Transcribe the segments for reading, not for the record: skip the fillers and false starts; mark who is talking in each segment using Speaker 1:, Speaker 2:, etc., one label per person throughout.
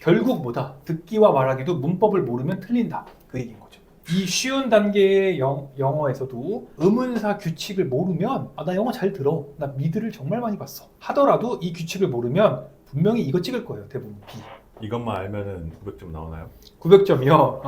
Speaker 1: 결국 뭐다? 듣기와 말하기도 문법을 모르면 틀린다. 그 얘기인 거죠. 이 쉬운 단계의 영어에서도 의문사 규칙을 모르면 나 영어 잘 들어. 나 미드를 정말 많이 봤어. 하더라도 이 규칙을 모르면 분명히 이거 찍을 거예요. 대부분 B.
Speaker 2: 이것만 알면은 900점 나오나요?
Speaker 1: 900점이요.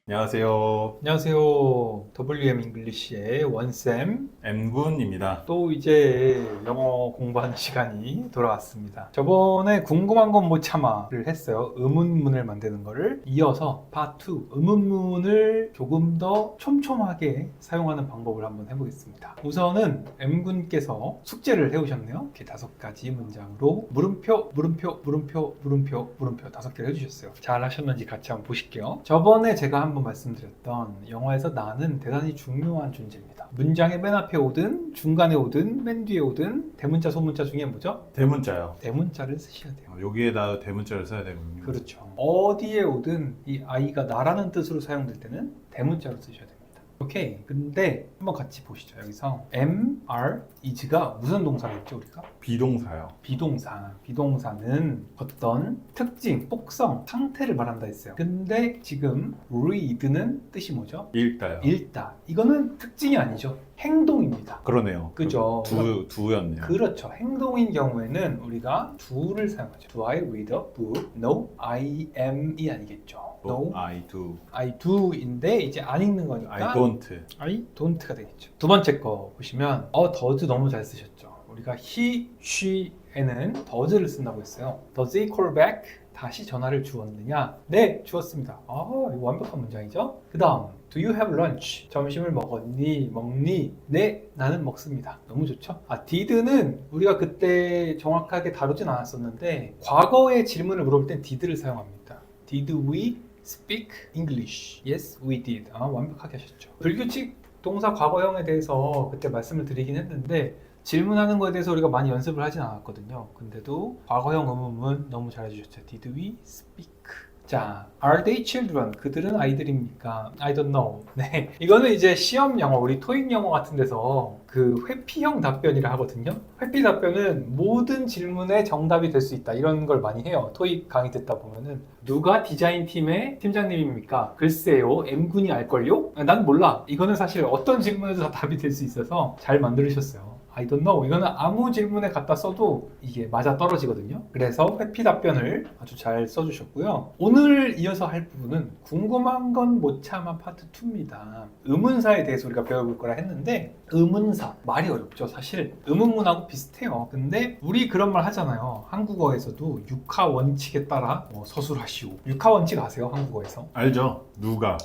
Speaker 2: 안녕하세요.
Speaker 1: 안녕하세요. WM 잉글리시의 원쌤.
Speaker 2: M군입니다.
Speaker 1: 또 이제 영어 공부하는 시간이 돌아왔습니다. 저번에 궁금한 건 못 참아를 했어요. 의문문을 만드는 거를 이어서 파트 2 의문문을 조금 더 촘촘하게 사용하는 방법을 한번 해보겠습니다. 우선은 M군께서 숙제를 해오셨네요. 이렇게 5가지 문장으로 물음표, 물음표, 물음표, 물음표, 물음표 5개를 해주셨어요. 잘 하셨는지 같이 한번 보실게요. 저번에 제가 한번 말씀드렸던 영어에서 나는 대단히 중요한 존재입니다. 문장의 맨 앞에 오든 중간에 오든 맨 뒤에 오든 대문자 소문자 중에 뭐죠?
Speaker 2: 대문자요.
Speaker 1: 대문자를 쓰셔야 돼요.
Speaker 2: 여기에다 대문자를 써야 되군요.
Speaker 1: 그렇죠. 어디에 오든 이 I가 나라는 뜻으로 사용될 때는 대문자로 쓰셔야 됩니다. 오케이. 근데 한번 같이 보시죠. 여기서 MR is가 무슨 동사겠죠 우리가?
Speaker 2: 비동사요.
Speaker 1: 비동사. 비동사는 어떤 특징, 속성, 상태를 말한다 했어요. 근데 지금 read는 뜻이 뭐죠?
Speaker 2: 읽다요.
Speaker 1: 읽다. 이거는 특징이 아니죠. 행동입니다.
Speaker 2: 그러네요.
Speaker 1: 그죠?
Speaker 2: 두였네요.
Speaker 1: 그렇죠. 행동인 경우에는 우리가 do를 사용하죠. Do I read a book? No, I am이 아니겠죠. No,
Speaker 2: I do.
Speaker 1: I do인데 이제 안 읽는 거니까
Speaker 2: I don't.
Speaker 1: I don't가 되겠죠. 두 번째 거 보시면 does 너무 잘 쓰셨죠. 우리가 he, she에는 does를 쓴다고 했어요. Does he call back? 다시 전화를 주었느냐? 네, 주었습니다. 이거 완벽한 문장이죠. 그 다음 Do you have lunch? 점심을 먹었니? 먹니? 네, 나는 먹습니다. 너무 좋죠? did는 우리가 그때 정확하게 다루진 않았었는데 과거의 질문을 물어볼 땐 did를 사용합니다. Did we speak English? Yes, we did. 완벽하게 하셨죠. 불규칙 동사 과거형에 대해서 그때 말씀을 드리긴 했는데 질문하는 거에 대해서 우리가 많이 연습을 하진 않았거든요. 근데도 과거형 의문문 너무 잘해주셨죠. Did we speak? 자, are they children? 그들은 아이들입니까? I don't know. 네, 이거는 이제 시험 영어, 우리 토익 영어 같은 데서 그 회피형 답변이라 하거든요. 회피 답변은 모든 질문에 정답이 될 수 있다. 이런 걸 많이 해요. 토익 강의 듣다 보면은 누가 디자인 팀의 팀장님입니까? 글쎄요, M군이 알걸요? 난 몰라. 이거는 사실 어떤 질문에도 다 답이 될 수 있어서 잘 만들으셨어요. I don't know. 이거는 아무 질문에 갖다 써도 이게 맞아 떨어지거든요. 그래서 회피 답변을 아주 잘 써주셨고요. 오늘 이어서 할 부분은 궁금한 건 못 참아 파트 2입니다. 의문사에 대해서 우리가 배워볼 거라 했는데 의문사, 말이 어렵죠. 사실 의문문하고 비슷해요. 근데 우리 그런 말 하잖아요. 한국어에서도 육하 원칙에 따라 서술하시오. 육하 원칙 아세요? 한국어에서?
Speaker 2: 알죠? 누가,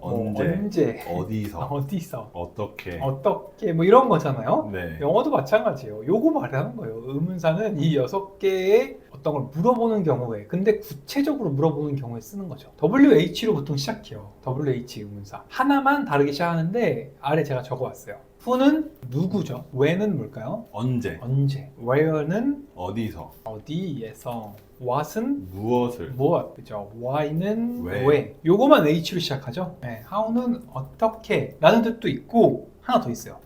Speaker 1: 언제,
Speaker 2: 어디서,
Speaker 1: 어떻게
Speaker 2: 어떻게.
Speaker 1: 뭐 이런 거잖아요.
Speaker 2: 네.
Speaker 1: 영어도 마찬가지예요. 요거 말하는 거예요. 의문사는 이 6개의 어떤 걸 물어보는 경우에, 근데 구체적으로 물어보는 경우에 쓰는 거죠. WH로 보통 시작해요. WH 의문사. 하나만 다르게 시작하는데 아래 제가 적어왔어요. who는 누구죠? when은 뭘까요?
Speaker 2: 언제,
Speaker 1: where는
Speaker 2: 어디서,
Speaker 1: 어디에서, what은
Speaker 2: 무엇을,
Speaker 1: 무엇, 그죠? why는
Speaker 2: 왜.
Speaker 1: 왜. 요거만 H로 시작하죠. 네, how는 어떻게 라는 뜻도 있고 하나 더 있어요.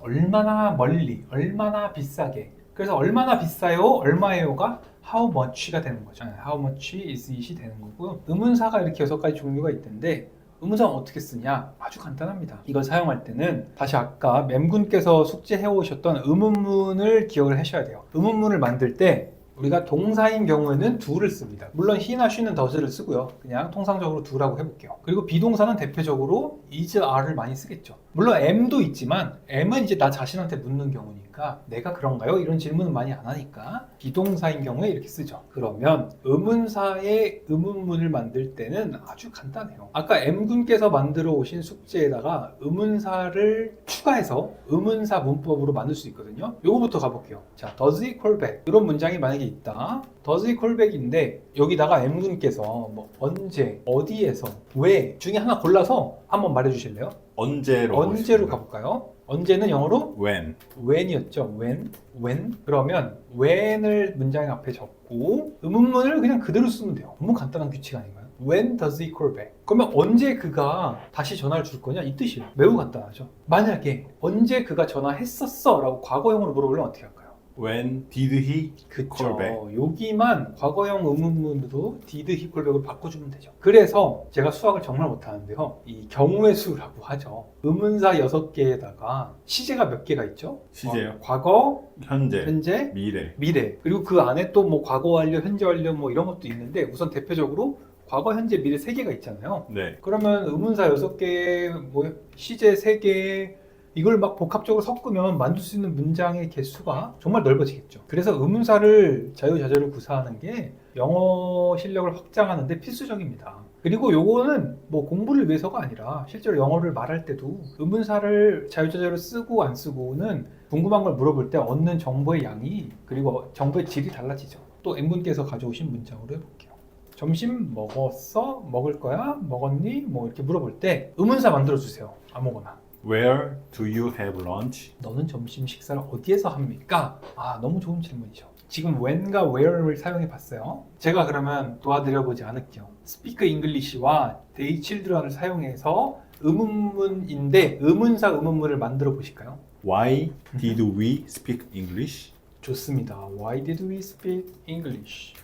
Speaker 1: 얼마나 멀리, 얼마나 비싸게. 그래서 얼마나 비싸요? 얼마예요가 how much가 되는 거죠. how much is it이 되는 거고요. 의문사가 이렇게 6가지 종류가 있던데 의문사는 어떻게 쓰냐? 아주 간단합니다. 이걸 사용할 때는 다시 아까 맴군께서 숙제해 오셨던 의문문을 기억을 하셔야 돼요. 의문문을 만들 때 우리가 동사인 경우에는 do를 씁니다. 물론 he나 she는 does를 쓰고요. 그냥 통상적으로 do라고 해볼게요. 그리고 비동사는 대표적으로 is, are를 많이 쓰겠죠. 물론 am도 있지만 am은 이제 나 자신한테 묻는 경우니까 내가 그런가요? 이런 질문은 많이 안 하니까 비동사인 경우에 이렇게 쓰죠. 그러면 의문사의 의문문을 만들 때는 아주 간단해요. 아까 M군께서 만들어 오신 숙제에다가 의문사를 추가해서 의문사 문법으로 만들 수 있거든요. 요거부터 가볼게요. 자, does he call back? 이런 문장이 만약에 있다. does he call back인데 여기다가 M군께서 뭐 언제, 어디에서, 왜 중에 하나 골라서 한번 말해주실래요? 언제로 가볼까요? 언제는 영어로 when이었죠. when. 그러면 when을 문장 앞에 적고 의문문을 그냥 그대로 쓰면 돼요. 너무 간단한 규칙 아닌가요? When does he call back? 그러면 언제 그가 다시 전화를 줄 거냐? 이 뜻이에요. 매우 간단하죠. 만약에 언제 그가 전화했었어? 라고 과거형으로 물어보면 어떻게 할까요?
Speaker 2: When did he call
Speaker 1: 그쵸.
Speaker 2: back?
Speaker 1: 여기만 과거형 의문문으로 did he call back을 바꿔주면 되죠. 그래서 제가 수학을 정말 못하는데요. 이 경우의 수라고 하죠. 의문사 6개에다가 시제가 몇 개가 있죠?
Speaker 2: 시제요?
Speaker 1: 과거,
Speaker 2: 현재,
Speaker 1: 현재,
Speaker 2: 미래.
Speaker 1: 미래. 그리고 그 안에 또 뭐 과거 완료, 현재 완료 뭐 이런 것도 있는데 우선 대표적으로 과거, 현재, 미래 3개가 있잖아요.
Speaker 2: 네.
Speaker 1: 그러면 의문사 6개, 뭐 시제 3개 이걸 막 복합적으로 섞으면 만들 수 있는 문장의 개수가 정말 넓어지겠죠. 그래서 의문사를 자유자재로 구사하는 게 영어 실력을 확장하는 데 필수적입니다. 그리고 요거는 뭐 공부를 위해서가 아니라 실제로 영어를 말할 때도 의문사를 자유자재로 쓰고 안 쓰고는 궁금한 걸 물어볼 때 얻는 정보의 양이 그리고 정보의 질이 달라지죠. 또 N분께서 가져오신 문장으로 해볼게요. 점심 먹었어? 먹을 거야? 먹었니? 뭐 이렇게 물어볼 때 의문사 만들어주세요. 아무거나.
Speaker 2: Where do you have lunch?
Speaker 1: 너는 점심 식사를 어디에서 합니까? 아, 너무 좋은 질문이죠. 지금 when과 where를 사용해 봤어요. 제가 그러면 도와드려 보지 않을게요. Speak English와 They Children을 사용해서 의문문인데 의문사 의문문을 만들어 보실까요?
Speaker 2: Why did we speak English?
Speaker 1: 좋습니다. Why did we speak English?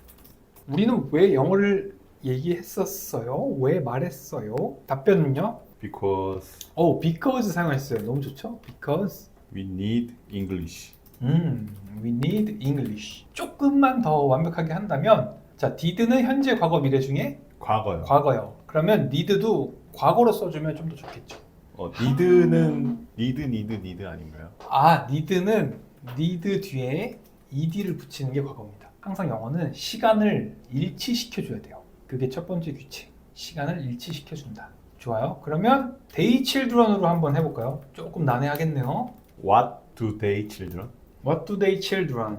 Speaker 1: 우리는 왜 영어를 얘기했었어요? 왜 말했어요? 답변은요?
Speaker 2: Because
Speaker 1: because 사용했어요. 너무 좋죠? Because
Speaker 2: we need English.
Speaker 1: we need English. 조금만 더 완벽하게 한다면 자, did는 현재, 과거, 미래 중에
Speaker 2: 과거요.
Speaker 1: 과거요. 그러면 need도 과거로 써주면 좀 더 좋겠죠.
Speaker 2: need는 need 아닌가요?
Speaker 1: 아, need는 need 뒤에 ed를 붙이는 게 과거입니다. 항상 영어는 시간을 일치시켜줘야 돼요. 그게 첫 번째 규칙. 시간을 일치시켜준다. 좋아요. 그러면 they children으로 한번 해볼까요? 조금 난해하겠네요.
Speaker 2: What do they children?
Speaker 1: What do they children?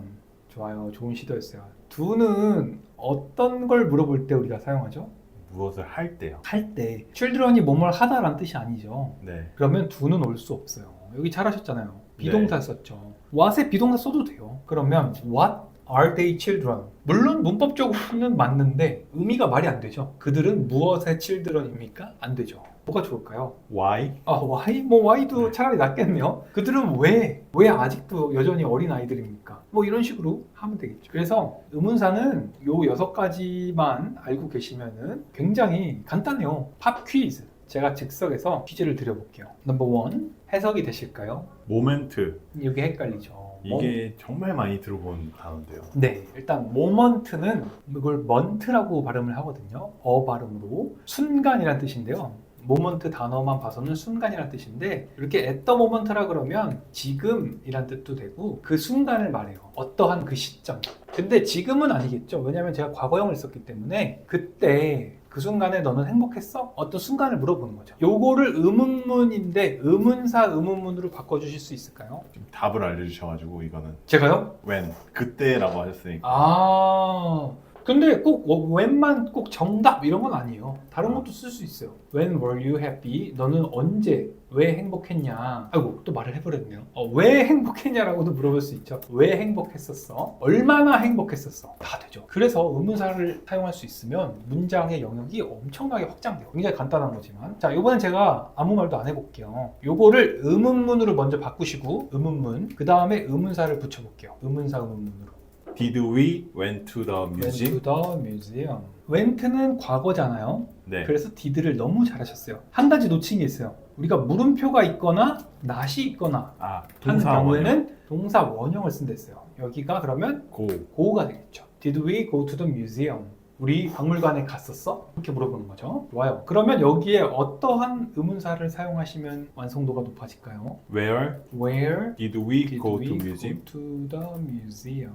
Speaker 1: 좋아요. 좋은 시도였어요. do는 어떤 걸 물어볼 때 우리가 사용하죠?
Speaker 2: 무엇을 할 때요.
Speaker 1: 할 때. children이 뭐뭘 하다라는 뜻이 아니죠.
Speaker 2: 네.
Speaker 1: 그러면 do는 올 수 없어요. 여기 잘하셨잖아요. 비동사 썼죠. what에 비동사 써도 돼요. 그러면 what are they children? 물론 문법적으로는 맞는데 의미가 말이 안 되죠. 그들은 무엇의 children입니까? 안 되죠. 뭐가 좋을까요?
Speaker 2: Why?
Speaker 1: why? 뭐 why도 차라리 낫겠네요. 그들은 왜 아직도 여전히 어린 아이들입니까? 뭐 이런 식으로 하면 되겠죠. 그래서 의문사는 요 6가지만 알고 계시면은 굉장히 간단해요. 팝 퀴즈. 제가 즉석에서 퀴즈를 드려볼게요. 넘버 1 해석이 되실까요?
Speaker 2: 모멘트.
Speaker 1: 이게 헷갈리죠.
Speaker 2: 이게 정말 많이 들어본 단어인데요.
Speaker 1: 네, 일단 모먼트는 이걸 먼트라고 발음을 하거든요. 발음으로 순간이란 뜻인데요. 모먼트 단어만 봐서는 순간이란 뜻인데 이렇게 at the moment라 그러면 지금이란 뜻도 되고 그 순간을 말해요. 어떠한 그 시점. 근데 지금은 아니겠죠. 왜냐하면 제가 과거형을 썼기 때문에 그때 그 순간에 너는 행복했어? 어떤 순간을 물어보는 거죠. 요거를 의문문인데 의문사 의문문으로 바꿔주실 수 있을까요?
Speaker 2: 좀 답을 알려주셔가지고 이거는
Speaker 1: 제가요?
Speaker 2: when 그때라고 하셨으니까
Speaker 1: 아, 근데 꼭 when만 꼭 정답 이런 건 아니에요. 다른 것도 쓸 수 있어요. When were you happy? 너는 언제, 왜 행복했냐? 아이고, 또 말을 해버렸네요. 왜 행복했냐라고도 물어볼 수 있죠. 왜 행복했었어? 얼마나 행복했었어? 다 되죠. 그래서 의문사를 사용할 수 있으면 문장의 영역이 엄청나게 확장돼요. 굉장히 간단한 거지만. 자, 이번엔 제가 아무 말도 안 해볼게요. 요거를 의문문으로 먼저 바꾸시고 의문문, 그 다음에 의문사를 붙여볼게요. 의문사 의문문으로.
Speaker 2: Did we went to the museum?
Speaker 1: Went to the museum. went는 과거잖아요.
Speaker 2: 네.
Speaker 1: 그래서 did를 너무 잘하셨어요. 한 가지 놓친 게 있어요. 우리가 물음표가 있거나 not이 있거나
Speaker 2: 아,
Speaker 1: 하는
Speaker 2: 동사
Speaker 1: 경우에는 동사 원형을 쓴댔어요. 여기가 그러면
Speaker 2: 고.
Speaker 1: go가 되겠죠. Did we go to the museum? 우리 박물관에 갔었어? 이렇게 물어보는 거죠. 좋아요. 그러면 여기에 어떠한 의문사를 사용하시면 완성도가 높아질까요?
Speaker 2: Where
Speaker 1: Where
Speaker 2: did we
Speaker 1: did
Speaker 2: go
Speaker 1: we
Speaker 2: to museum?
Speaker 1: go to the museum?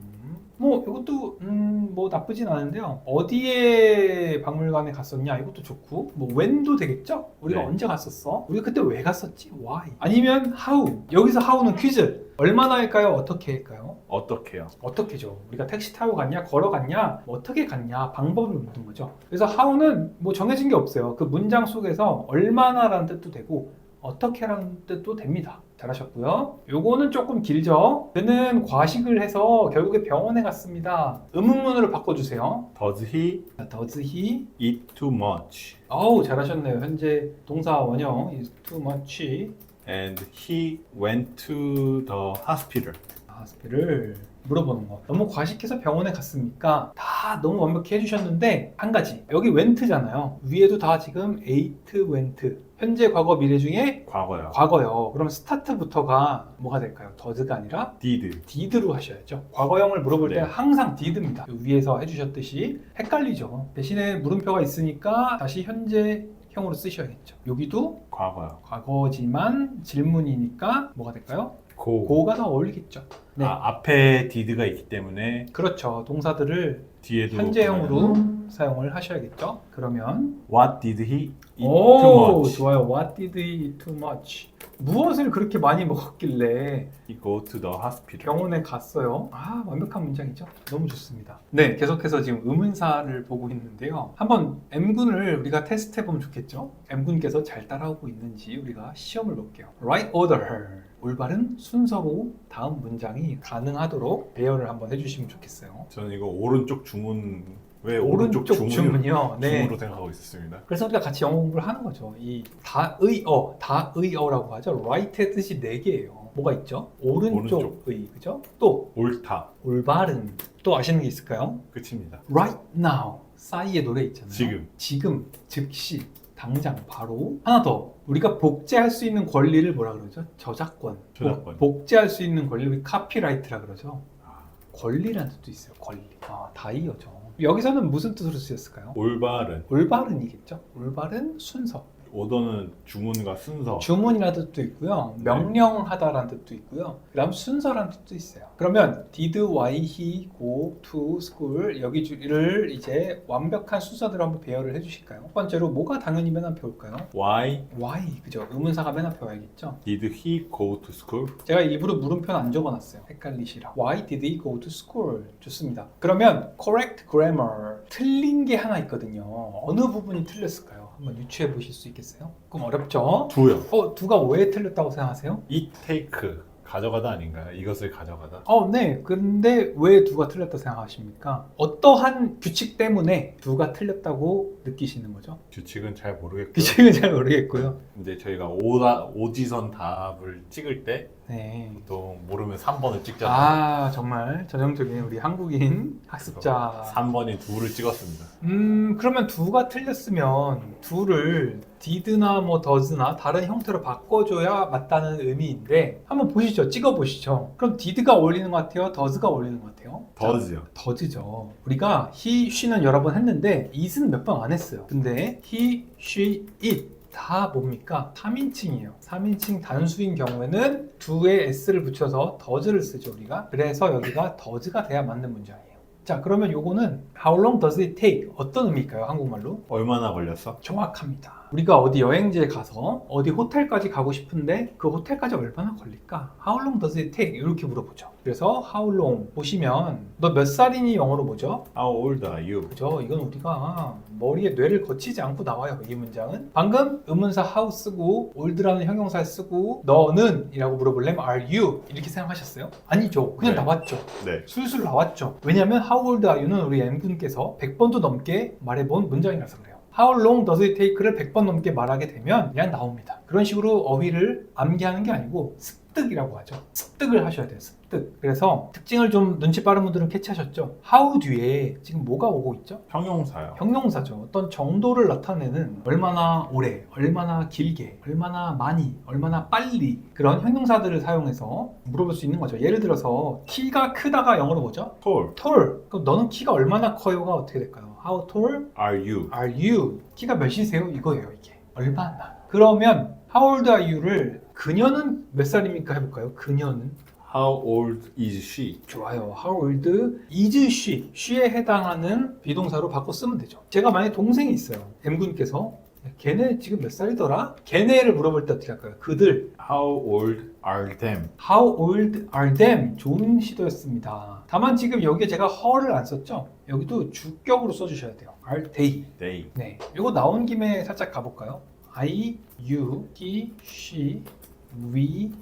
Speaker 1: 뭐 이것도 뭐 나쁘진 않은데요. 어디에 박물관에 갔었냐 이것도 좋고 뭐 when도 되겠죠? 우리가
Speaker 2: 네.
Speaker 1: 언제 갔었어? 우리가 그때 왜 갔었지? Why? 아니면 how? 여기서 how는 퀴즈. 얼마나 할까요? 어떻게 할까요?
Speaker 2: 어떻게요?
Speaker 1: 어떻게죠? 우리가 택시 타고 갔냐? 걸어갔냐? 뭐 어떻게 갔냐? 방법을 묻는 거죠. 그래서 how는 뭐 정해진 게 없어요. 그 문장 속에서 얼마나라는 뜻도 되고 어떻게라는 뜻도 됩니다. 잘하셨고요. 요거는 조금 길죠. 그는 과식을 해서 결국에 병원에 갔습니다. 의문문으로 바꿔주세요.
Speaker 2: Does he
Speaker 1: Does he?
Speaker 2: eat too much?
Speaker 1: 어우, 잘하셨네요. 현재 동사 원형 is too much.
Speaker 2: And he went to the hospital.
Speaker 1: 하스피를 물어보는 거. 너무 과식해서 병원에 갔습니까? 다 너무 완벽히 해주셨는데 한 가지. 여기 went잖아요. 위에도 다 지금 ate, went. 현재, 과거, 미래 중에
Speaker 2: 과거요.
Speaker 1: 과거요. 그럼 스타트부터가 뭐가 될까요? does가 아니라
Speaker 2: did.
Speaker 1: did로 하셔야죠. 과거형을 물어볼 때
Speaker 2: 네.
Speaker 1: 항상 did입니다. 위에서 해주셨듯이 헷갈리죠. 대신에 물음표가 있으니까 다시 현재형으로 쓰셔야겠죠. 여기도
Speaker 2: 과거요.
Speaker 1: 과거지만 질문이니까 뭐가 될까요?
Speaker 2: go.
Speaker 1: 고가 더 어울리겠죠. 네.
Speaker 2: 앞에 did가 있기 때문에
Speaker 1: 그렇죠. 동사들을
Speaker 2: 뒤에도
Speaker 1: 현재형으로 사용을 하셔야겠죠. 그러면
Speaker 2: What did he eat too
Speaker 1: 오,
Speaker 2: much?
Speaker 1: 좋아요. What did he eat too much? 무엇을 그렇게 많이 먹었길래
Speaker 2: He go to the hospital.
Speaker 1: 병원에 갔어요? 아, 완벽한 문장이죠. 너무 좋습니다. 네, 계속해서 지금 의문사를 보고 있는데요. 한번 M군을 우리가 테스트해보면 좋겠죠. M군께서 잘 따라오고 있는지 우리가 시험을 볼게요. Right order. 올바른 순서로 다음 문장이 가능하도록 배열을 한번 해주시면 좋겠어요.
Speaker 2: 저는 이거 오른쪽 주문 왜
Speaker 1: 오른쪽 주문이요. 네.
Speaker 2: 주문으로 생각하고 있었습니다.
Speaker 1: 그래서 우리가 같이 영어 공부를 하는 거죠. 이 다의어라고 하죠. right의 뜻이 4개예요. 뭐가 있죠? 오른쪽의, 그죠? 또
Speaker 2: 옳다.
Speaker 1: 올바른. 또 아시는 게 있을까요?
Speaker 2: 끝입니다.
Speaker 1: Right now. 싸이의 노래 있잖아요.
Speaker 2: 지금.
Speaker 1: 즉시, 당장, 바로. 하나 더. 우리가 복제할 수 있는 권리를 뭐라 그러죠? 저작권.
Speaker 2: 저작권.
Speaker 1: 복제할 수 있는 권리를 카피라이트라 그러죠. 권리라는 뜻도 있어요. 권리. 다이어죠. 여기서는 무슨 뜻으로 쓰였을까요?
Speaker 2: 올바른.
Speaker 1: 올바른이겠죠. 올바른 순서.
Speaker 2: 오더는 주문과 순서.
Speaker 1: 주문이라는 뜻도 있고요. 명령하다라는 뜻도 있고요. 그 다음 순서라는 뜻도 있어요. 그러면 did, why, he, go to school 여기를 이제 완벽한 순서대로 한번 배열을 해주실까요? 첫 번째로 뭐가 당연히 맨 앞에 올까요?
Speaker 2: Why
Speaker 1: why, 그죠? 의문사가 맨 앞에 와야겠죠?
Speaker 2: did he go to school?
Speaker 1: 제가 일부러 물음표는 안 적어놨어요. 헷갈리시라. Why did he go to school? 좋습니다. 그러면 correct grammar. 틀린 게 하나 있거든요. 어느 부분이 틀렸을까요? 한번 유추해 보실 수 있겠어요? 그럼 어렵죠?
Speaker 2: 두요.
Speaker 1: 두가 왜 틀렸다고 생각하세요?
Speaker 2: Eat, take. 가져가다 아닌가요? 이것을 가져가다.
Speaker 1: 네. 근데 왜 두가 틀렸다고 생각하십니까? 어떠한 규칙 때문에 두가 틀렸다고 느끼시는 거죠?
Speaker 2: 규칙은 잘 모르겠고요.
Speaker 1: 규칙은 잘 모르겠고요.
Speaker 2: 근데 저희가 오지선 답을 찍을 때
Speaker 1: 네.
Speaker 2: 또 모르면 3번을 찍잖아요.
Speaker 1: 정말 전형적인 우리 한국인 학습자.
Speaker 2: 3번이 두를 찍었습니다.
Speaker 1: 그러면 두가 틀렸으면 두를 did나 뭐 does나 다른 형태로 바꿔줘야 맞다는 의미인데 한번 보시죠. 찍어보시죠. 그럼 did가 어울리는 것 같아요? does가 어울리는 것 같아요?
Speaker 2: does요.
Speaker 1: does죠. 우리가 he, she는 여러 번 했는데 it은 몇 번 안 했어요. 근데 he, she, it 다 뭡니까? 3인칭이에요. 3인칭 단수인 경우에는 do에 s를 붙여서 does를 쓰죠, 우리가. 그래서 여기가 does가 돼야 맞는 문장이에요. 자, 그러면 요거는 how long does it take? 어떤 의미일까요, 한국말로?
Speaker 2: 얼마나 걸렸어?
Speaker 1: 정확합니다. 우리가 어디 여행지에 가서 어디 호텔까지 가고 싶은데 그 호텔까지 얼마나 걸릴까? How long does it take? 이렇게 물어보죠. 그래서 how long 보시면 너 몇 살이니 영어로 뭐죠?
Speaker 2: How old are you?
Speaker 1: 그죠? 이건 우리가 머리에 뇌를 거치지 않고 나와요. 이 문장은. 방금 의문사 how 쓰고 ol드라는 형용사 쓰고 너는 이라고 물어보려면 are you? 이렇게 생각하셨어요? 아니죠. 그냥
Speaker 2: 네.
Speaker 1: 나왔죠.
Speaker 2: 네.
Speaker 1: 술술 나왔죠. 왜냐하면 how old are you는 우리 M군께서 100번도 넘게 말해본 문장이라서 그래요. How long does it take를 100번 넘게 말하게 되면 그냥 나옵니다. 그런 식으로 어휘를 암기하는 게 아니고 습득이라고 하죠. 습득을 하셔야 돼요. 습득. 그래서 특징을 좀 눈치 빠른 분들은 캐치하셨죠. how 뒤에 지금 뭐가 오고 있죠?
Speaker 2: 형용사요.
Speaker 1: 형용사죠. 어떤 정도를 나타내는 얼마나 오래, 얼마나 길게, 얼마나 많이, 얼마나 빨리 그런 형용사들을 사용해서 물어볼 수 있는 거죠. 예를 들어서 키가 크다가 영어로 뭐죠?
Speaker 2: tall.
Speaker 1: tall. 그럼 너는 키가 얼마나 커요가 어떻게 될까요? How tall
Speaker 2: are you?
Speaker 1: are you? 키가 몇이세요? 이거예요, 이게. 얼마나. 그러면 How old are you를 그녀는 몇 살입니까? 해볼까요? 그녀는.
Speaker 2: How old is she?
Speaker 1: 좋아요. How old is she? she에 해당하는 비동사로 바꿔 쓰면 되죠. 제가 만약에 동생이 있어요. M군께서 걔네 지금 몇 살이더라? 걔네를 물어볼 때 어떻게 할까요? 그들.
Speaker 2: How old are them?
Speaker 1: How old are them? 좋은 시도였습니다. 다만 지금 여기에 제가 her를 안 썼죠? 여기도 주격으로 써주셔야 돼요. Are they?
Speaker 2: They.
Speaker 1: 네. 이거 나온 김에 살짝 가볼까요? I, you, he, she, we,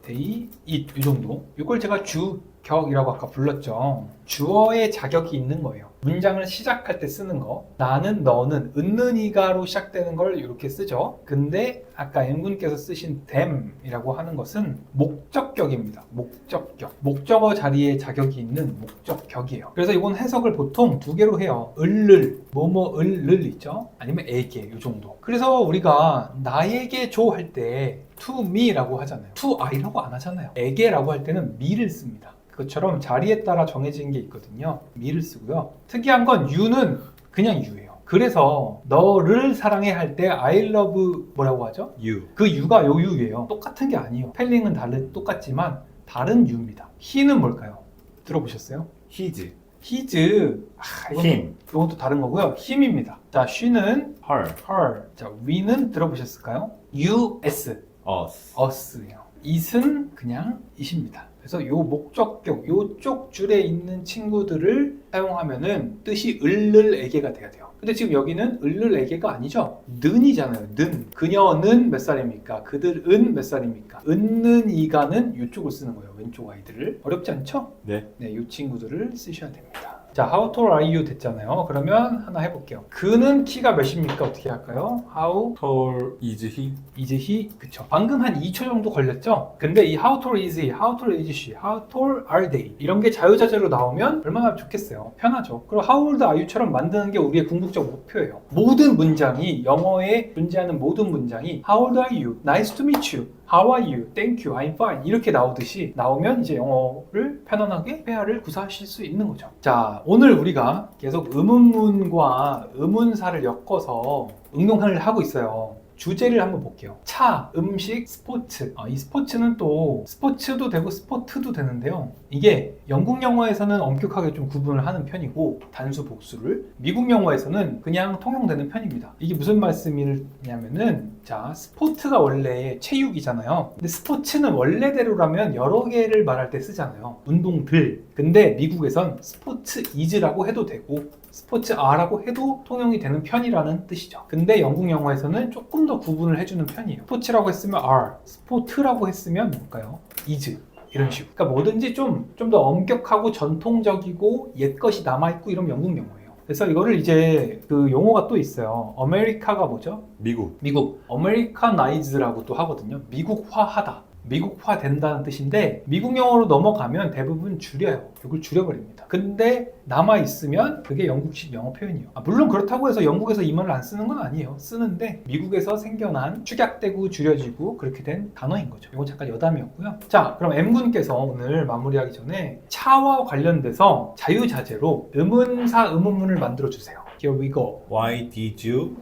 Speaker 1: they, it 이 정도. 이걸 제가 주격이라고 아까 불렀죠. 주어의 자격이 있는 거예요. 문장을 시작할 때 쓰는 거. 나는, 너는, 은는이가로 시작되는 걸 이렇게 쓰죠. 근데 아까 M군께서 쓰신 them이라고 하는 것은 목적격입니다. 목적격. 목적어 자리에 자격이 있는 목적격이에요. 그래서 이건 해석을 보통 두 개로 해요. 을를, 뭐뭐을를 있죠. 아니면 에게 이 정도. 그래서 우리가 나에게 줘 할 때 to me라고 하잖아요. to I라고 안 하잖아요. 에게라고 할 때는 me를 씁니다. 그것처럼 자리에 따라 정해진 게 있거든요. me를 쓰고요. 특이한 건 you는 그냥 you예요. 그래서 너를 사랑해 할 때 I love 뭐라고 하죠?
Speaker 2: You.
Speaker 1: 그 you가 요 you예요. 똑같은 게 아니에요. 스펠링은 똑같지만 다른 you입니다. he는 뭘까요? 들어보셨어요?
Speaker 2: His.
Speaker 1: his.
Speaker 2: him.
Speaker 1: 이것도 다른 거고요. him입니다. 자, she는
Speaker 2: Her.
Speaker 1: her. 자, we는 들어보셨을까요? us.
Speaker 2: Us.
Speaker 1: us예요. it은 그냥 it입니다. 그래서 요 목적격, 요쪽 줄에 있는 친구들을 사용하면은 뜻이 을를에게가 돼야 돼요. 근데 지금 여기는 을를에게가 아니죠. 는이잖아요. 는. 그녀는 몇 살입니까? 그들은 몇 살입니까? 은는 이가는 요쪽을 쓰는 거예요. 왼쪽 아이들을. 어렵지 않죠?
Speaker 2: 네.
Speaker 1: 네, 요 친구들을 쓰셔야 됩니다. 자, how tall are you 됐잖아요. 그러면 하나 해볼게요. 그는 키가 몇입니까? 어떻게 할까요? How
Speaker 2: Tall is he?
Speaker 1: is he? 그쵸. 방금 한 2초 정도 걸렸죠? 근데 이 how tall is he, how tall is she, how tall are they 이런 게 자유자재로 나오면 얼마나 좋겠어요. 편하죠. 그리고 how old are you처럼 만드는 게 우리의 궁극적 목표예요. 모든 문장이 영어에 존재하는 모든 문장이 how old are you, nice to meet you, how are you, thank you, I'm fine 이렇게 나오듯이 나오면 이제 영어를 편안하게 회화를 구사하실 수 있는 거죠. 자, 오늘 우리가 계속 의문문과 의문사를 엮어서 응용을 하고 있어요. 주제를 한번 볼게요. 차, 음식, 스포츠. 이 스포츠는 또 스포츠도 되고 스포트도 되는데요. 이게 영국 영어에서는 엄격하게 좀 구분을 하는 편이고 단수 복수를 미국 영어에서는 그냥 통용되는 편입니다. 이게 무슨 말씀이냐면은 자, 스포츠가 원래 체육이잖아요. 근데 스포츠는 원래대로라면 여러 개를 말할 때 쓰잖아요. 운동들. 근데 미국에선 스포츠 이즈라고 해도 되고 스포츠 아라고 해도 통용이 되는 편이라는 뜻이죠. 근데 영국 영어에서는 조금 더 구분을 해주는 편이에요. 스포츠라고 했으면 are, 스포트라고 했으면 뭘까요? is. 이런 식으로. 그러니까 뭐든지 좀 더 엄격하고 전통적이고 옛것이 남아있고 이런 영국 영어예요. 그래서 이거를 이제 그 용어가 또 있어요. 아메리카가 뭐죠?
Speaker 2: 미국.
Speaker 1: 미국. Americanize라고 또 하거든요. 미국화하다. 미국화 된다는 뜻인데 미국 영어로 넘어가면 대부분 줄여요. 이걸 줄여버립니다. 근데 남아있으면 그게 영국식 영어 표현이에요. 물론 그렇다고 해서 영국에서 이 말을 안 쓰는 건 아니에요. 쓰는데 미국에서 생겨난 축약되고 줄여지고 그렇게 된 단어인 거죠. 이건 잠깐 여담이었고요. 자, 그럼 M군께서 오늘 마무리하기 전에 차와 관련돼서 자유자재로 의문사 의문문을 만들어주세요. Here we go.
Speaker 2: Why did you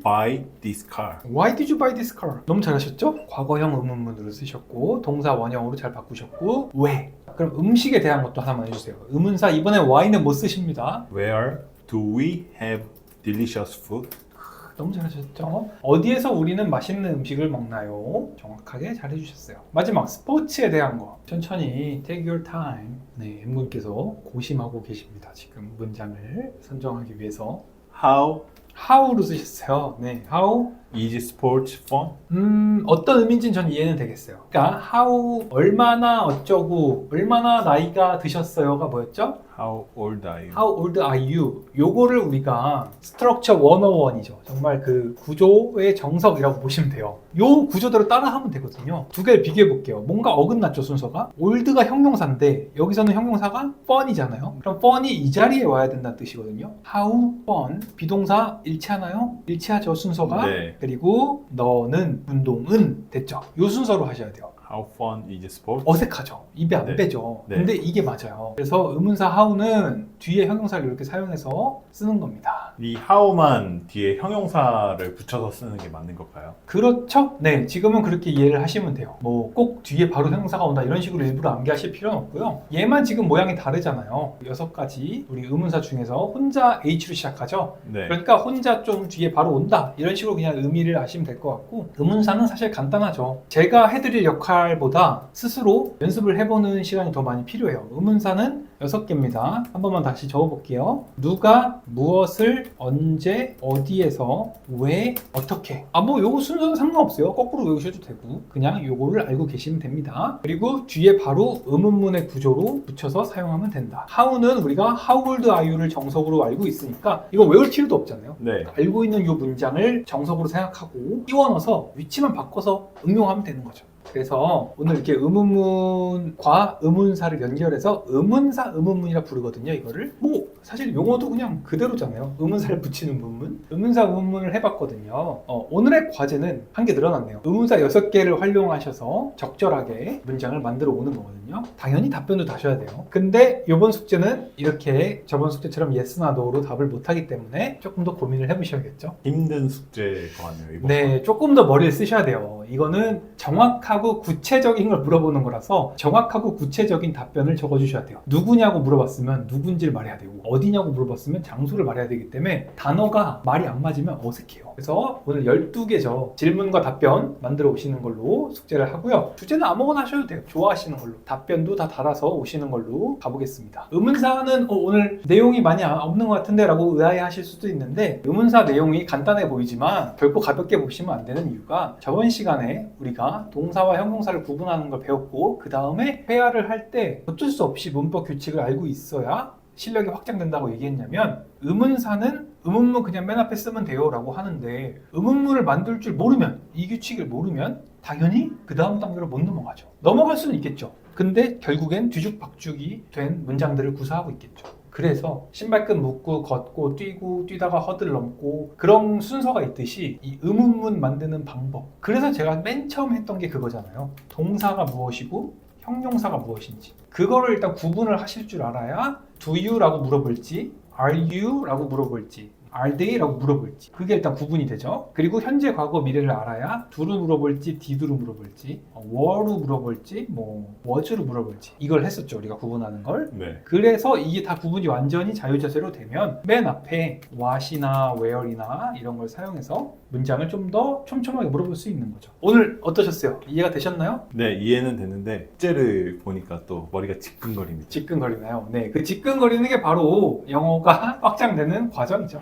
Speaker 2: buy this car?
Speaker 1: Why did you buy this car? 너무 잘하셨죠? 과거형 의문문으로 쓰셨고 동사 원형으로 잘 바꾸셨고 왜? 그럼 음식에 대한 것도 하나만 해주세요. 의문사 이번에 why는 못 쓰십니다.
Speaker 2: Where do we have delicious food?
Speaker 1: 너무 잘하셨죠? 어디에서 우리는 맛있는 음식을 먹나요? 정확하게 잘 해주셨어요. 마지막 스포츠에 대한 거 천천히 take your time. 네, M군께서 고심하고 계십니다. 지금 문장을 선정하기 위해서 how로 쓰셨어요. 네, how
Speaker 2: Is sports fun?
Speaker 1: 어떤 의미인지는 저는 이해는 되겠어요. 그러니까 how 얼마나 어쩌고 얼마나 나이가 드셨어요가 뭐였죠?
Speaker 2: How old are you?
Speaker 1: How old are you? 요거를 우리가 Structure 101이죠. 정말 그 구조의 정석이라고 보시면 돼요. 요 구조대로 따라하면 되거든요. 두 개를 비교해 볼게요. 뭔가 어긋났죠, 순서가? old가 형용사인데 여기서는 형용사가 fun이잖아요. 그럼 fun이 이 자리에 와야 된다는 뜻이거든요. How fun 비동사 일치하나요? 일치하죠, 순서가.
Speaker 2: 네.
Speaker 1: 그리고 너는 운동은 됐죠. 요 순서로 하셔야 돼요.
Speaker 2: How fun is sports?
Speaker 1: 어색하죠. 입에 안
Speaker 2: 네.
Speaker 1: 빼죠.
Speaker 2: 네.
Speaker 1: 근데 이게 맞아요. 그래서 의문사 how는 뒤에 형용사를 이렇게 사용해서 쓰는 겁니다.
Speaker 2: 이 how만 뒤에 형용사를 붙여서 쓰는 게 맞는 걸까요?
Speaker 1: 그렇죠? 네, 지금은 그렇게 이해를 하시면 돼요. 뭐 꼭 뒤에 바로 형용사가 온다 이런 식으로 일부러 암기하실 필요는 없고요. 얘만 지금 모양이 다르잖아요. 6가지 우리 의문사 중에서 혼자 H로 시작하죠.
Speaker 2: 네.
Speaker 1: 그러니까 혼자 좀 뒤에 바로 온다 이런 식으로 그냥 의미를 아시면 될 것 같고 의문사는 사실 간단하죠. 제가 해드릴 역할 말보다 스스로 연습을 해보는 시간이 더 많이 필요해요. 의문사는 6개입니다. 한 번만 다시 적어볼게요. 누가, 무엇을, 언제, 어디에서, 왜, 어떻게. 뭐 요거 순서는 상관없어요. 거꾸로 외우셔도 되고 그냥 요거를 알고 계시면 됩니다. 그리고 뒤에 바로 의문문의 구조로 붙여서 사용하면 된다. how는 우리가 how old are you를 정석으로 알고 있으니까 이거 외울 필요도 없잖아요.
Speaker 2: 네.
Speaker 1: 알고 있는 요 문장을 정석으로 생각하고 띄워넣어서 위치만 바꿔서 응용하면 되는 거죠. 그래서 오늘 이렇게 의문문과 의문사를 연결해서 의문사, 의문문이라 부르거든요. 이거를 뭐 사실 용어도 그냥 그대로잖아요. 의문사를 붙이는 문문, 의문사, 의문문을 해봤거든요. 오늘의 과제는 한 개 늘어났네요. 의문사 6개를 활용하셔서 적절하게 문장을 만들어 오는 거거든요. 당연히 답변도 다셔야 돼요. 근데 이번 숙제는 이렇게 저번 숙제처럼 yes나 no로 답을 못하기 때문에 조금 더 고민을 해보셔야겠죠.
Speaker 2: 힘든 숙제일 것 같네요. 이번
Speaker 1: 네, 조금 더 머리를 쓰셔야 돼요. 이거는 정확하고 구체적인 걸 물어보는 거라서 정확하고 구체적인 답변을 적어주셔야 돼요. 누구냐고 물어봤으면 누군지를 말해야 되고 어디냐고 물어봤으면 장소를 말해야 되기 때문에 단어가 말이 안 맞으면 어색해요. 그래서 오늘 12개죠. 질문과 답변 만들어 오시는 걸로 숙제를 하고요. 주제는 아무거나 하셔도 돼요. 좋아하시는 걸로. 답변도 다 달아서 오시는 걸로 가보겠습니다. 의문사는 오늘 내용이 많이 없는 것 같은데 라고 의아해하실 수도 있는데 의문사 내용이 간단해 보이지만 결코 가볍게 보시면 안 되는 이유가 저번 시간에 우리가 동사와 형용사를 구분하는 걸 배웠고 그 다음에 회화를 할 때 어쩔 수 없이 문법 규칙을 알고 있어야 실력이 확장된다고 얘기했냐면 의문사는 의문문 그냥 맨 앞에 쓰면 돼요 라고 하는데 의문문을 만들 줄 모르면 이 규칙을 모르면 당연히 그 다음 단계로 못 넘어가죠. 넘어갈 수는 있겠죠. 근데 결국엔 뒤죽박죽이 된 문장들을 구사하고 있겠죠. 그래서 신발끈 묶고 걷고 뛰고 뛰다가 허들 넘고 그런 순서가 있듯이 이 의문문 만드는 방법, 그래서 제가 맨 처음 했던 게 그거잖아요. 동사가 무엇이고 형용사가 무엇인지 그거를 일단 구분을 하실 줄 알아야 do you 라고 물어볼지 are you 라고 물어볼지 are they 라고 물어볼지 그게 일단 구분이 되죠. 그리고 현재, 과거, 미래를 알아야 do로 물어볼지 did로 물어볼지 were로 물어볼지 was로 물어볼지 이걸 했었죠. 우리가 구분하는 걸.
Speaker 2: 네.
Speaker 1: 그래서 이게 다 구분이 완전히 자유자재로 되면 맨 앞에 what이나 where이나 이런 걸 사용해서 문장을 좀 더 촘촘하게 물어볼 수 있는 거죠. 오늘 어떠셨어요? 이해가 되셨나요?
Speaker 2: 네, 이해는 됐는데 숙제를 보니까 또 머리가 지끈거립니다.
Speaker 1: 지끈거리나요? 네, 그 지끈거리는 게 바로 영어가 확장되는 과정이죠.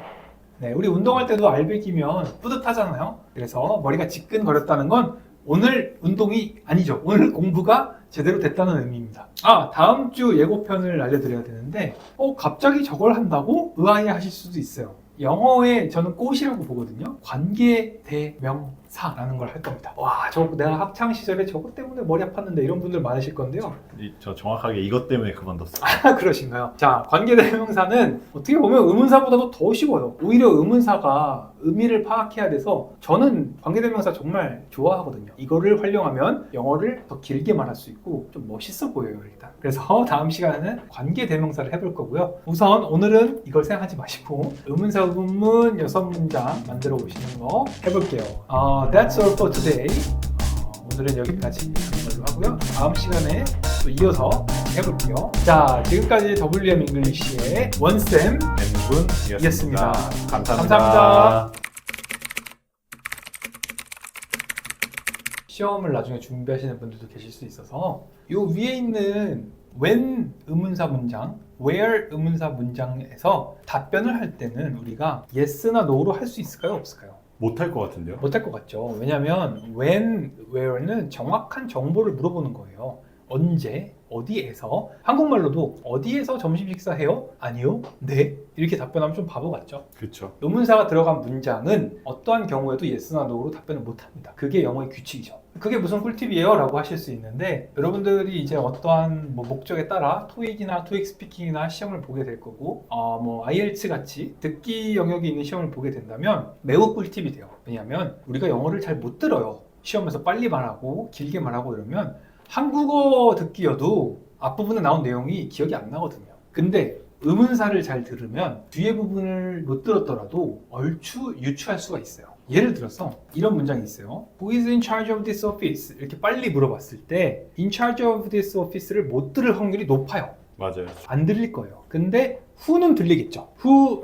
Speaker 1: 네, 우리 운동할 때도 알배기면 뿌듯하잖아요. 그래서 머리가 지끈거렸다는 건 오늘 운동이 아니죠. 오늘 공부가 제대로 됐다는 의미입니다. 다음 주 예고편을 알려드려야 되는데 갑자기 저걸 한다고 의아해 하실 수도 있어요. 영어에 저는 꽃이라고 보거든요. 관계대명사라는 걸 할 겁니다. 와, 내가 학창 시절에 저것 때문에 머리 아팠는데 이런 분들 많으실 건데요.
Speaker 2: 저 정확하게 이것 때문에 그만뒀어요.
Speaker 1: 그러신가요? 자, 관계대명사는 어떻게 보면 의문사보다도 더 쉬워요. 오히려 의문사가 의미를 파악해야 돼서 저는 관계대명사 정말 좋아하거든요. 이거를 활용하면 영어를 더 길게 말할 수 있고 좀 멋있어 보여요, 일단. 그래서 다음 시간에는 관계대명사를 해볼 거고요. 우선 오늘은 이걸 생각하지 마시고 의문사, 의문문 6문장 만들어 보시는 거 해볼게요. That's all for today. 오늘은 여기까지 하는 걸로 하고요. 다음 시간에 또 이어서 해볼게요. 자, 지금까지 WM 잉글리시의 원쌤
Speaker 2: N군이었습니다.
Speaker 1: 감사합니다. 시험을 나중에 준비하시는 분들도 계실 수 있어서 이 위에 있는 when 의문사 문장, where 의문사 문장에서 답변을 할 때는 우리가 yes나 no로 할 수 있을까요? 없을까요?
Speaker 2: 못할 것 같은데요?
Speaker 1: 못할 것 같죠. 왜냐하면 when, where는 정확한 정보를 물어보는 거예요. 언제, 어디에서. 한국말로도 어디에서 점심 식사해요? 아니요. 네. 이렇게 답변하면 좀 바보 같죠.
Speaker 2: 그렇죠.
Speaker 1: 의문사가 들어간 문장은 어떠한 경우에도 yes나 no로 답변을 못합니다. 그게 영어의 규칙이죠. 그게 무슨 꿀팁이에요? 라고 하실 수 있는데 여러분들이 이제 어떠한 목적에 따라 토익이나 토익 스피킹이나 시험을 보게 될 거고 IELTS 같이 듣기 영역이 있는 시험을 보게 된다면 매우 꿀팁이 돼요. 왜냐하면 우리가 영어를 잘 못 들어요. 시험에서 빨리 말하고 길게 말하고 이러면 한국어 듣기여도 앞부분에 나온 내용이 기억이 안 나거든요. 근데 의문사를 잘 들으면 뒤에 부분을 못 들었더라도 얼추 유추할 수가 있어요. 예를 들어서 이런 문장이 있어요. Who is in charge of this office? 이렇게 빨리 물어봤을 때 in charge of this office를 못 들을 확률이 높아요.
Speaker 2: 맞아요.
Speaker 1: 안 들릴 거예요. 근데 who는 들리겠죠. who,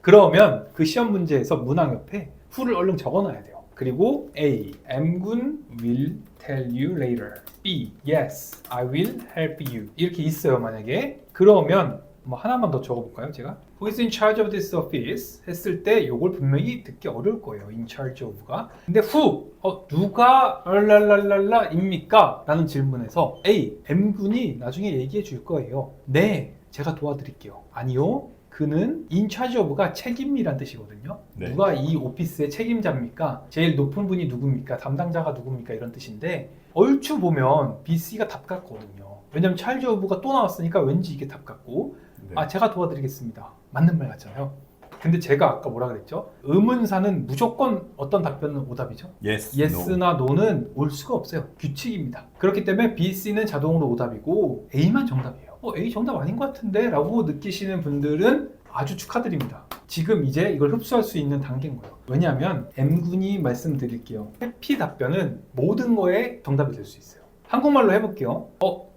Speaker 1: 그러면 그 시험 문제에서 문항 옆에 who를 얼른 적어놔야 돼요. 그리고 A. M군 will tell you later. B. Yes, I will help you. 이렇게 있어요. 만약에 그러면 뭐 하나만 더 적어볼까요? 제가 Who is in charge of this office? 했을 때 이걸 분명히 듣기 어려울 거예요. in charge of가. 근데 who? 누가 랄랄랄랄라입니까? 라는 질문에서 A. M군이 나중에 얘기해 줄 거예요. 네, 제가 도와드릴게요. 아니요. 그는 in charge of가 책임이란 뜻이거든요.
Speaker 2: 네.
Speaker 1: 누가 이 오피스의 책임자입니까? 제일 높은 분이 누굽니까? 담당자가 누굽니까? 이런 뜻인데 얼추 보면 B, C가 답 같거든요. 왜냐면 charge of가 또 나왔으니까 왠지 이게 답 같고
Speaker 2: 네.
Speaker 1: 아 제가 도와드리겠습니다. 맞는 말 같잖아요. 근데 제가 아까 뭐라 그랬죠? 의문사는 무조건 어떤 답변은 오답이죠?
Speaker 2: yes,
Speaker 1: yes나 no는 올 수가 없어요. 규칙입니다. 그렇기 때문에 B, C는 자동으로 오답이고 A만 정답이에요. A 정답 아닌 것 같은데? 라고 느끼시는 분들은 아주 축하드립니다. 지금 이제 이걸 흡수할 수 있는 단계인 거예요. 왜냐하면 M군이 말씀드릴게요. 회피 답변은 모든 거에 정답이 될 수 있어요. 한국말로 해볼게요.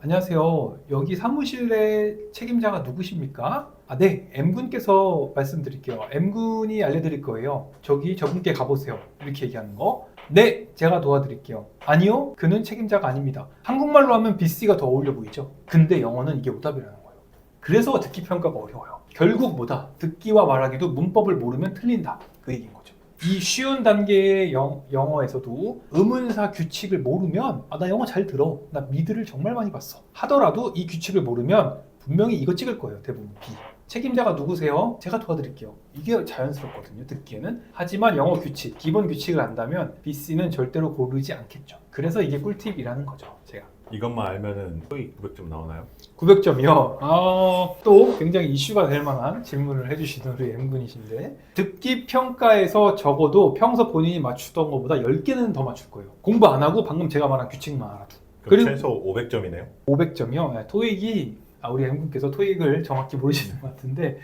Speaker 1: 안녕하세요. 여기 사무실의 책임자가 누구십니까? 네, M군께서 말씀드릴게요. M군이 알려드릴 거예요. 저분께 가보세요. 이렇게 얘기하는 거. 네, 제가 도와드릴게요. 아니요, 그는 책임자가 아닙니다. 한국말로 하면 BC가 더 어울려 보이죠? 근데 영어는 이게 오답이라는 거예요. 그래서 듣기 평가가 어려워요. 결국 뭐다? 듣기와 말하기도 문법을 모르면 틀린다. 그 얘기인 거죠. 이 쉬운 단계의 영어에서도 의문사 규칙을 모르면 나 영어 잘 들어. 나 미드를 정말 많이 봤어. 하더라도 이 규칙을 모르면 분명히 이거 찍을 거예요. 대부분 B. 책임자가 누구세요? 제가 도와드릴게요. 이게 자연스럽거든요. 듣기에는. 하지만 영어 규칙, 기본 규칙을 안다면 B, C는 절대로 고르지 않겠죠. 그래서 이게 꿀팁이라는 거죠. 제가.
Speaker 2: 이것만 알면은 토익 900점 나오나요?
Speaker 1: 900점이요. 또 굉장히 이슈가 될 만한 질문을 해주시는 우리 M군이신데 듣기 평가에서 적어도 평소 본인이 맞추던 것보다 10개는 더 맞출 거예요. 공부 안 하고 방금 제가 말한 규칙만 알아도.
Speaker 2: 그럼
Speaker 1: 그리고
Speaker 2: 최소 500점이네요?
Speaker 1: 500점이요. 토익이 우리 M군께서 토익을 정확히 모르시는 것 같은데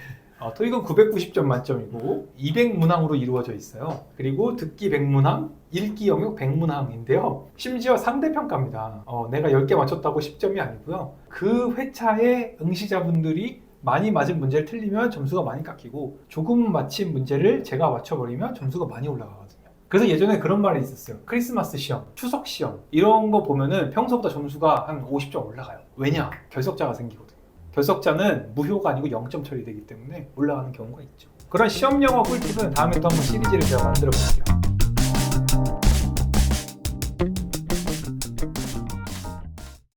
Speaker 1: 토익은 990점 만점이고 200문항으로 이루어져 있어요. 그리고 듣기 100문항, 읽기 영역 100문항인데요. 심지어 상대평가입니다. 내가 10개 맞췄다고 10점이 아니고요. 그 회차에 응시자분들이 많이 맞은 문제를 틀리면 점수가 많이 깎이고 조금 맞힌 문제를 제가 맞춰버리면 점수가 많이 올라가거든요. 그래서 예전에 그런 말이 있었어요. 크리스마스 시험, 추석 시험 이런 거 보면은 평소보다 점수가 한 50점 올라가요. 왜냐? 결석자가 생기거든요. 결석자는 무효가 아니고 0점 처리되기 때문에 올라가는 경우가 있죠. 그런 시험 영어 꿀팁은 다음에 또 한번 시리즈를 제가 만들어 볼게요.